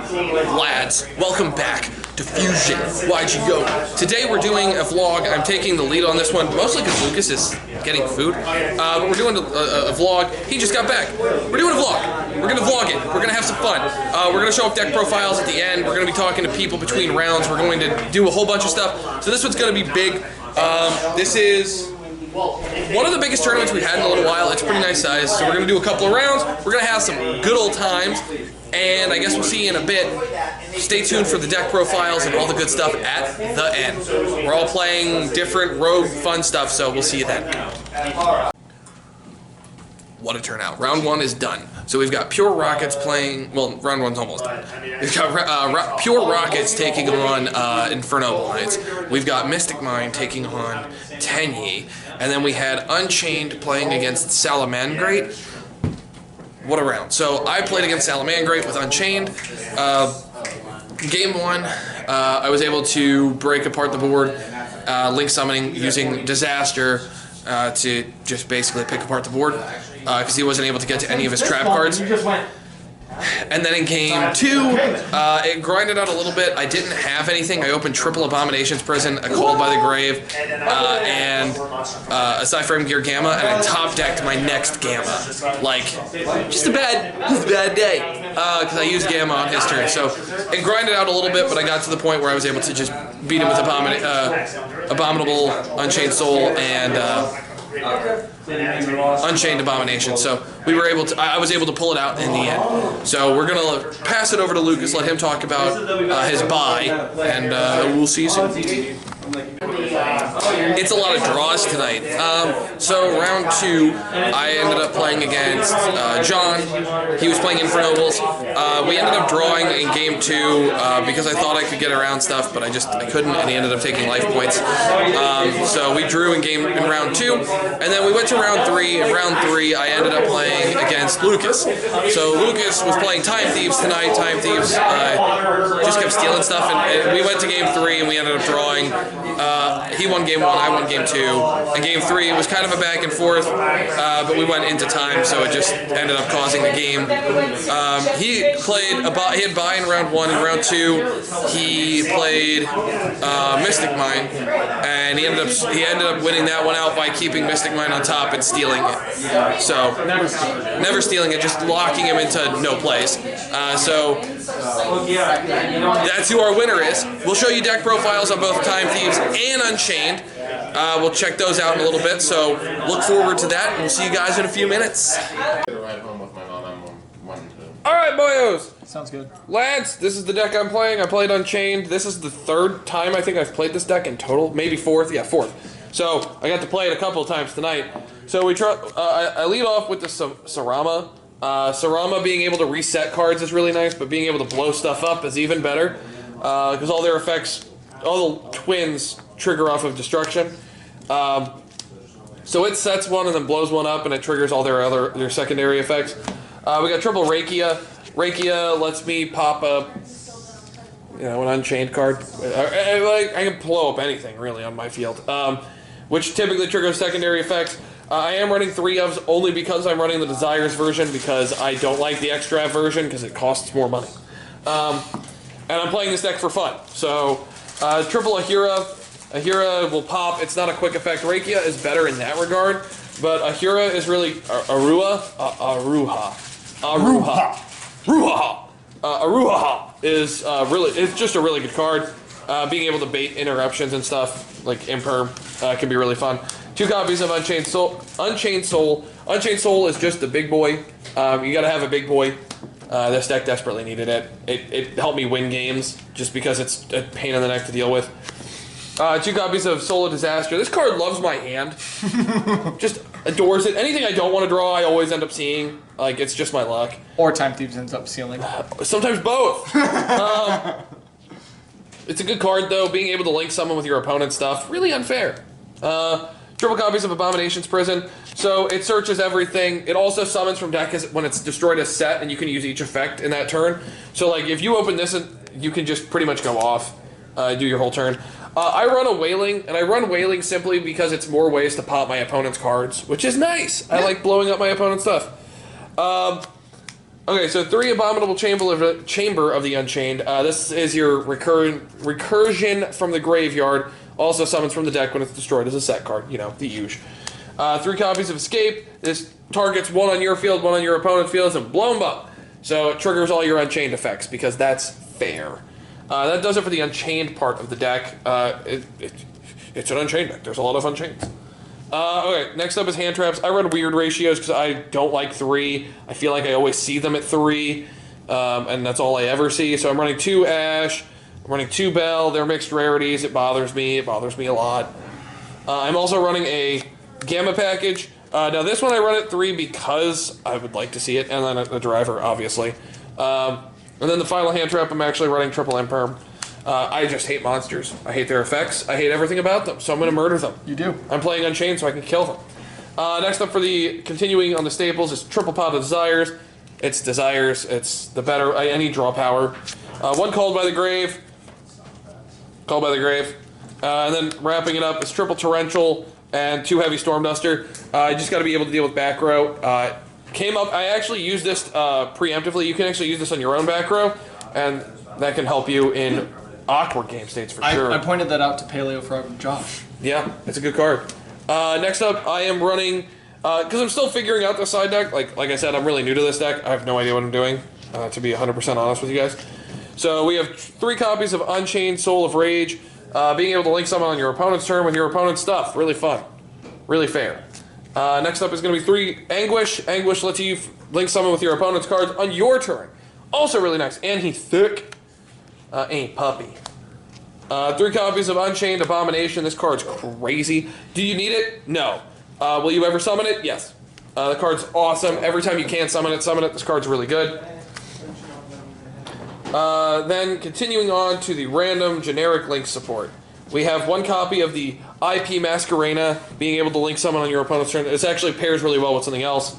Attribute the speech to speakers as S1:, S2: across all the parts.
S1: Lads, welcome back to Fusion YGO. Today we're doing a vlog. I'm taking the lead on this one, mostly because Lucas is getting food. But we're doing a vlog. He just got back. We're doing a vlog. We're gonna vlog it. We're gonna have some fun. We're gonna show up deck profiles at the end. We're gonna be talking to people between rounds. We're going to do a whole bunch of stuff. So this one's gonna be big. This is one of the biggest tournaments we've had in a little while. It's pretty nice size. So we're gonna do a couple of rounds. We're gonna have some good old times. And I guess we'll see you in a bit. Stay tuned for the deck profiles and all the good stuff at the end. We're all playing different rogue fun stuff, so we'll see you then. What a turnout. Round one is done. So we've got Pure Rockets playing, well, round one's almost done. We've got Pure Rockets taking on Inferno Alliance. We've got Mystic Mind taking on Tenyi. And then we had Unchained playing against Salamangrate. What a round. So I played against Salamangrate with Unchained. Game one, I was able to break apart the board, link summoning using Disaster to just basically pick apart the board because he wasn't able to get to any of his trap cards. And then in game two, it grinded out a little bit. I didn't have anything. I opened triple Abominations Prison, a Called by the Grave, and a Cypherm Gear Gamma, and I top decked my next Gamma. Like, just a bad day, because I used Gamma on his turn. So it grinded out a little bit, but I got to the point where I was able to just beat him with Abominable, Unchained Soul, and Unchained Abomination. So we were able to, I was able to pull it out in the end. So we're gonna pass it over to Lucas, let him talk about his buy, and we'll see you soon. It's a lot of draws tonight. So round two, I ended up playing against John. He was playing Infernobles. We ended up drawing in game two because I thought I could get around stuff, but I couldn't, and he ended up taking life points. So we drew in round two, and then we went to round three. In round three, I ended up playing against Lucas. So Lucas was playing Time Thieves tonight. Time Thieves just kept stealing stuff, and we went to game three, and we ended up drawing. He won game one, I won game two. In game three, it was kind of a back and forth, but we went into time, so it just ended up causing the game. He had buy in round one. In round two, he played Mystic Mine, and he ended up winning that one out by keeping Mystic Mine on top and stealing it. So never stealing it, just locking him into no place. So that's who our winner is. We'll show you deck profiles on both Time Thieves and Unchained. We'll check those out in a little bit, so look forward to that, and we'll see you guys in a few minutes. Alright, boyos!
S2: Sounds good.
S1: Lads, this is the deck I'm playing. I played Unchained. This is the third time I think I've played this deck in total. Maybe fourth. Yeah, fourth. So I got to play it a couple of times tonight. So I lead off with the Sarama. Sarama being able to reset cards is really nice, but being able to blow stuff up is even better. Because all their effects, all the twins trigger off of destruction. So it sets one and then blows one up, and it triggers all their secondary effects. We got triple Rakia. Rakia lets me pop up, an Unchained card. I can blow up anything really on my field, which typically triggers secondary effects. I am running 3 ofs only because I'm running the Desires version, because I don't like the extra version because it costs more money. And I'm playing this deck for fun. So triple Ahura. Ahura will pop. It's not a quick effect. Rakia is better in that regard, but Ahura is really Aruha is it's just a really good card. Being able to bait interruptions and stuff like Imperm can be really fun. 2 copies of Unchained Soul. Unchained Soul is just the big boy. You gotta have a big boy. This deck desperately needed it. It helped me win games just because it's a pain in the neck to deal with. 2 copies of Soul of Disaster. This card loves my hand. Just adores it. Anything I don't want to draw, I always end up seeing. Like, it's just my luck.
S2: Or Time Thieves ends up sealing.
S1: Sometimes both. It's a good card, though. Being able to link someone with your opponent's stuff, really unfair. Triple copies of Abominations Prison. So it searches everything. It also summons from deck when it's destroyed a set, and you can use each effect in that turn. So, like, if you open this, you can just pretty much go off, do your whole turn. I run a Wailing, and I run Wailing simply because it's more ways to pop my opponent's cards, which is nice. I like blowing up my opponent's stuff. Okay, so 3 Abominable Chamber of the Unchained. This is your recursion from the graveyard. Also summons from the deck when it's destroyed as a set card. You know, the usual. 3 copies of Escape. This targets 1 on your field, 1 on your opponent's field, and blown up. So it triggers all your Unchained effects because that's fair. That does it for the Unchained part of the deck. It's an Unchained deck. There's a lot of Unchained. Okay, next up is hand traps. I run weird ratios because I don't like 3. I feel like I always see them at 3, and that's all I ever see. So I'm running 2 Ash, I'm running 2 Bell. They're mixed rarities. It bothers me. It bothers me a lot. I'm also running a Gamma package. Now this one I run at 3 because I would like to see it, and then a driver, obviously. And then the final hand trap, I'm actually running triple Imperm. I just hate monsters. I hate their effects. I hate everything about them, so I'm going to murder them.
S2: You do.
S1: I'm playing Unchained so I can kill them. Next up for the continuing on the staples is Triple Pot of Desires. It's Desires. It's the better, any draw power. 1 Called by the Grave. Called by the Grave. And then wrapping it up is Triple Torrential and 2 Heavy Storm Duster. You just got to be able to deal with back row. Came up, I actually used this preemptively. You can actually use this on your own back row, and that can help you in awkward game states for sure.
S2: I pointed that out to Paleo from Josh.
S1: Yeah, it's a good card. Next up, I am running, because I'm still figuring out the side deck. Like I said, I'm really new to this deck. I have no idea what I'm doing, to be 100% honest with you guys. So we have 3 copies of Unchained Soul of Rage. Being able to link someone on your opponent's turn with your opponent's stuff. Really fun. Really fair. Next up is going to be 3 Anguish. Anguish lets you link someone with your opponent's cards on your turn. Also really nice. And he's thick. Ain't puppy. 3 copies of Unchained Abomination. This card's crazy. Do you need it? No. Will you ever summon it? Yes. The card's awesome. Every time you can summon it. This card's really good. Then continuing on to the random generic link support. We have 1 copy of the IP Masquerena, being able to link someone on your opponent's turn. This actually pairs really well with something else.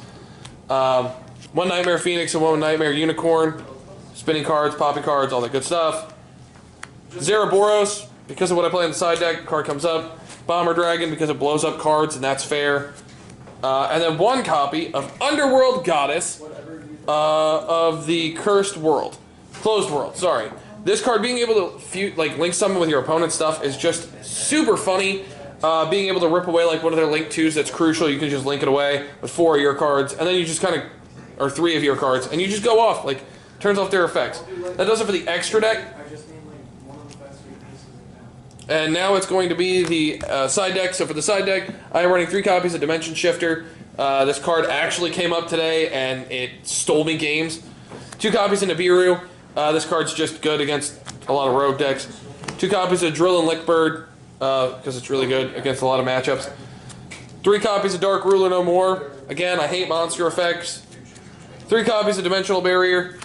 S1: 1 Nightmare Phoenix and 1 Nightmare Unicorn. Spinning cards, popping cards, all that good stuff. Zeraboros, because of what I play in the side deck, card comes up. Bomber Dragon, because it blows up cards, and that's fair. And then 1 copy of Underworld Goddess of the Cursed World. Closed World, sorry. This card, being able to link someone with your opponent's stuff is just super funny. Being able to rip away like one of their link 2s, that's crucial. You can just link it away with 4 of your cards, and then you just kind of, or 3 of your cards, and you just go off, like, turns off their effects. That does it for the extra deck. And now it's going to be the side deck. So for the side deck, I am running 3 copies of Dimension Shifter. This card actually came up today, and it stole me games. 2 copies of Nibiru. This card's just good against a lot of rogue decks. 2 copies of Drill and Lickbird, because it's really good against a lot of matchups. 3 copies of Dark Ruler No More. Again, I hate monster effects. 3 copies of Dimensional Barrier.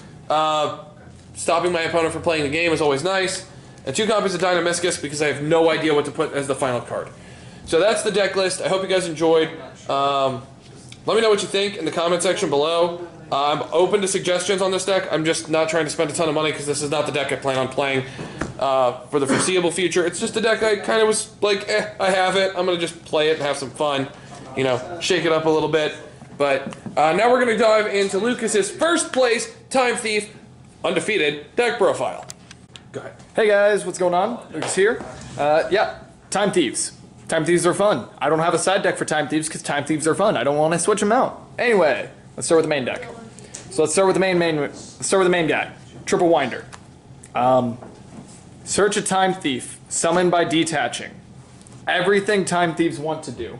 S1: Stopping my opponent from playing the game is always nice. And 2 copies of Dynamiscus, because I have no idea what to put as the final card. So that's the deck list. I hope you guys enjoyed. Let me know what you think in the comment section below. I'm open to suggestions on this deck. I'm just not trying to spend a ton of money because this is not the deck I plan on playing for the foreseeable future. It's just a deck I kind of was like, I have it. I'm going to just play it and have some fun. You know, shake it up a little bit. But now we're going to dive into Lucas's first place Time Thief undefeated deck profile. Go ahead.
S2: Hey guys, what's going on? Lucas here. Yeah, Time Thieves. Time Thieves are fun. I don't have a side deck for Time Thieves because Time Thieves are fun. I don't want to switch them out. Anyway, let's start with the main deck. So let's start with the main guy. Triple Winder. Search a Time Thief. Summon by detaching. Everything Time Thieves want to do.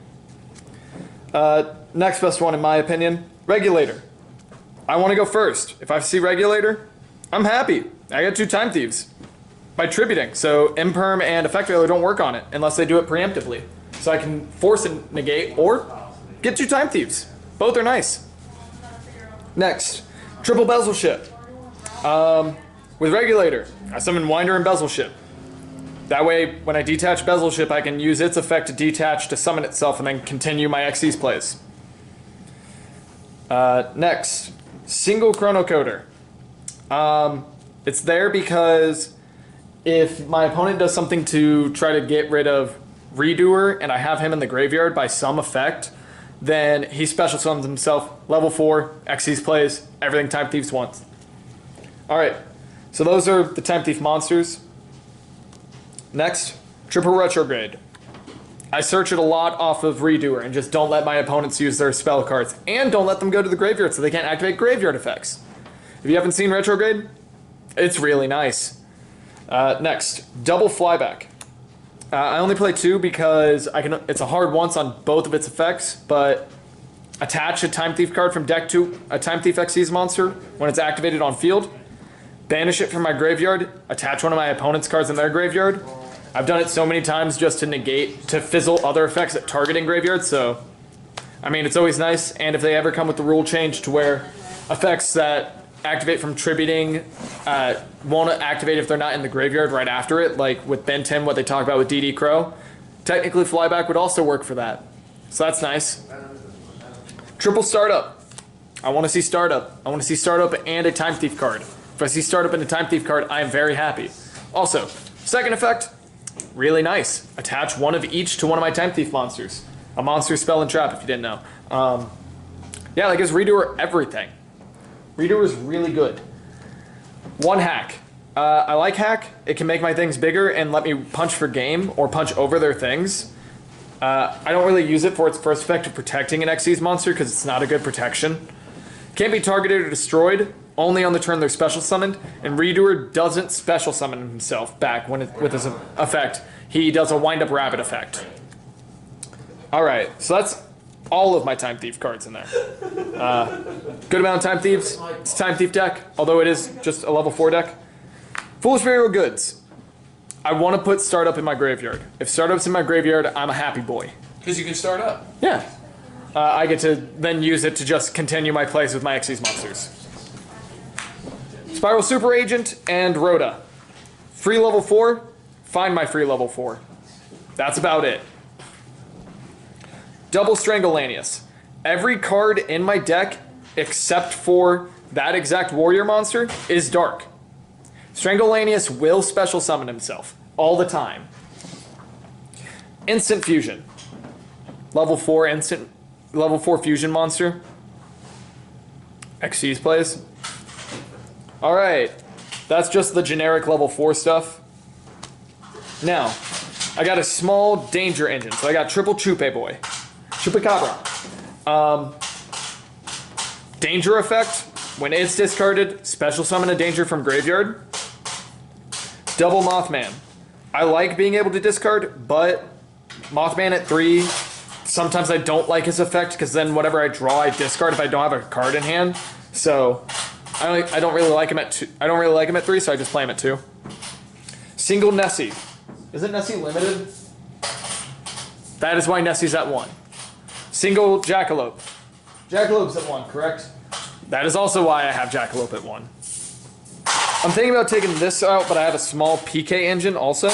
S2: Next best one in my opinion, Regulator. I want to go first. If I see Regulator, I'm happy. I get 2 Time Thieves. By tributing, so Imperm and Effect Failure don't work on it unless they do it preemptively. So I can force a negate or get 2 Time Thieves. Both are nice. Next, Triple Bezel Ship. With Regulator, I summon Winder and Bezel Ship. That way, when I detach Bezel Ship, I can use its effect to detach to summon itself and then continue my Xyz plays. Next, Single Chronocoder. It's there because if my opponent does something to try to get rid of Redoer and I have him in the graveyard by some effect, then he special summons himself. Level 4, Xyz plays, everything Time Thieves wants. Alright, so those are the Time Thief monsters. Next, Triple Retrograde. I search it a lot off of Redoer and just don't let my opponents use their spell cards. And don't let them go to the graveyard so they can't activate graveyard effects. If you haven't seen Retrograde, it's really nice. Next, Double Flyback. I only play 2 because it's a hard once on both of its effects, but attach a Time Thief card from deck to a Time Thief Xyz monster when it's activated on field. Banish it from my graveyard, attach one of my opponent's cards in their graveyard. I've done it so many times just to fizzle other effects at targeting graveyards, so I mean, it's always nice. And if they ever come with the rule change to where effects that activate from tributing won't activate if they're not in the graveyard right after it, like with Ben 10, what they talk about with DD Crow, technically Flyback would also work for that. So that's nice. Triple Startup. I want to see Startup. I want to see Startup and a Time Thief card. If I see Startup and a Time Thief card, I am very happy. Also, second effect, really nice. Attach one of each to one of my Time Thief monsters. A monster, spell, and trap, if you didn't know. Yeah, that gives Redoer everything. Redoer is really good. One hack. I like hack. It can make my things bigger and let me punch for game or punch over their things. I don't really use it for its first effect of protecting an Xyz monster because it's not a good protection. Can't be targeted or destroyed. Only on the turn they're special summoned, and Redoer doesn't special summon himself back with his effect. He does a wind up rabbit effect. Alright, so that's all of my Time Thief cards in there. Good amount of Time Thieves. It's a Time Thief deck, although it is just a level 4 deck. Foolish Burial Goods. I want to put Startup in my graveyard. If Startup's in my graveyard, I'm a happy boy.
S1: Because you can start up.
S2: Yeah. I get to then use it to just continue my plays with my Xyz monsters. Spiral Super Agent and Rhoda. Free level 4, find my free level 4. That's about it. Double Strangolanius. Every card in my deck, except for that exact warrior monster, is dark. Strangolanius will special summon himself, all the time. Instant Fusion. Level 4 fusion monster. Xyz plays. Alright, that's just the generic level 4 stuff. Now, I got a small danger engine. So I got Triple Chupe Boy. Chupacabra. Danger effect. When it's discarded, special summon a danger from graveyard. Double Mothman. I like being able to discard, but Mothman at 3, sometimes I don't like his effect because then whatever I draw, I discard if I don't have a card in hand. So I don't really like him at 2. I don't really like him at 3, so I just play him at 2. Single Nessie. Isn't Nessie limited? That is why Nessie's at 1. Single Jackalope. Jackalope's at 1, correct? That is also why I have Jackalope at 1. I'm thinking about taking this out, but I have a small PK engine also.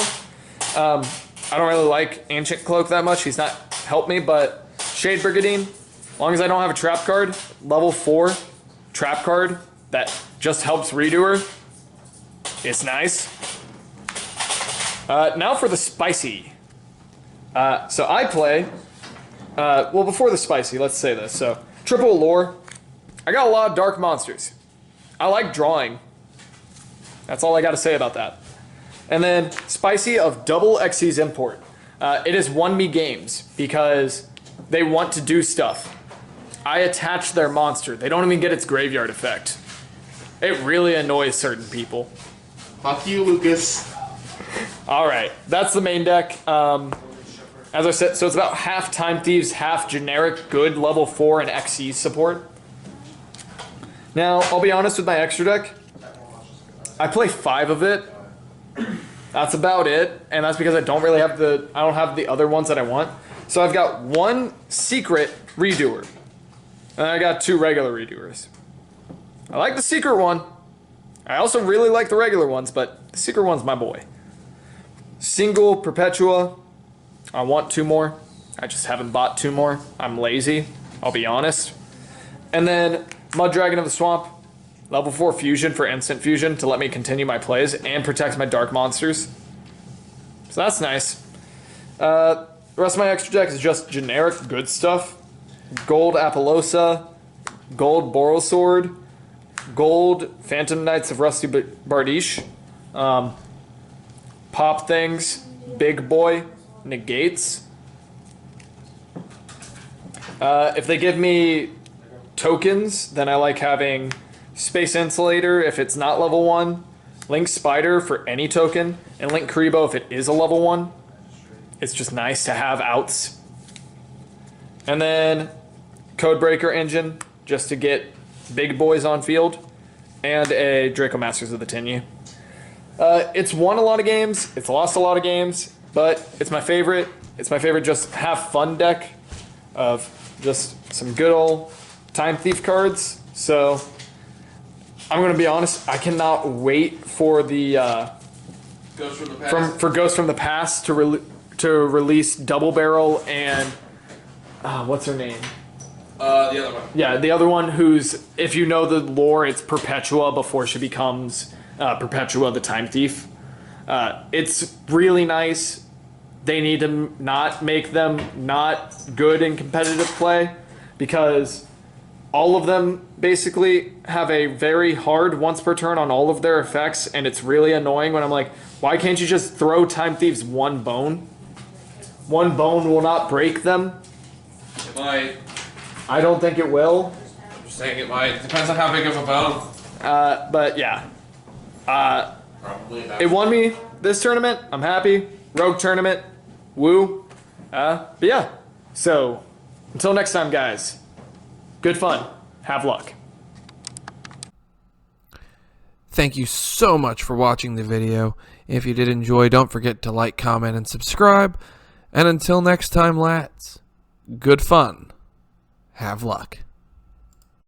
S2: I don't really like Ancient Cloak that much. He's not helped me, but Shade Brigandine, as long as I don't have a trap card, level 4 trap card that just helps Redoer, it's nice. Now for the spicy. So I play, well before the spicy, let's say this. So Triple Allure, I got a lot of dark monsters. I like drawing. That's all I got to say about that. And then Spicy of Double Xyz Import. It has won me games because they want to do stuff. I attach their monster. They don't even get its graveyard effect. It really annoys certain people.
S3: Fuck you, Lucas.
S2: Alright, that's the main deck. As I said, so it's about half Time Thieves, half generic good level 4 and Xyz support. Now, I'll be honest with my extra deck. I play 5 of it. That's about it, and that's because I don't have the other ones that I want. So I've got 1 secret Redoer, and I got 2 regular Redoers. I like the secret one. I also really like the regular ones, but the secret one's my boy. Single Perpetua. I want 2 more. I just haven't bought 2 more. I'm lazy, I'll be honest. And then Mud Dragon of the Swamp. Level 4 fusion for instant fusion to let me continue my plays and protect my dark monsters. So that's nice. The rest of my extra deck is just generic good stuff. gold Apollosa, gold Borosword, gold Phantom Knights of Rusty Bardiche, pop things, big boy, negates. If they give me tokens, then I like having Space Insulator if it's not level 1, Link Spider for any token, and Link Karibo if it is a level 1. It's just nice to have outs. And then Codebreaker Engine, just to get big boys on field, and a Draco Masters of the Tenyu. It's won a lot of games, it's lost a lot of games, but it's my favorite. It's my favorite just have fun deck of just some good old Time Thief cards. So I'm gonna be honest, I cannot wait for the
S1: Ghost from the Past.
S2: for Ghost from the Past to release Double Barrel and what's her name?
S1: The other one.
S2: Yeah, the other one who's, if you know the lore, it's Perpetua before she becomes Perpetua the Time Thief. It's really nice. They need to not make them not good in competitive play, because all of them basically have a very hard once per turn on all of their effects, and it's really annoying when I'm like, why can't you just throw Time Thieves one bone? One bone will not break them.
S1: It might.
S2: I don't think it will.
S1: I'm just saying it might. Depends on how big of a bone.
S2: But yeah.
S1: Probably about.
S2: It won me this tournament. I'm happy. Rogue tournament. Woo. But yeah. So, until next time, guys. Good fun. Have luck.
S4: Thank you so much for watching the video. If you did enjoy, don't forget to like, comment, and subscribe. And until next time, lads, good fun. Have luck.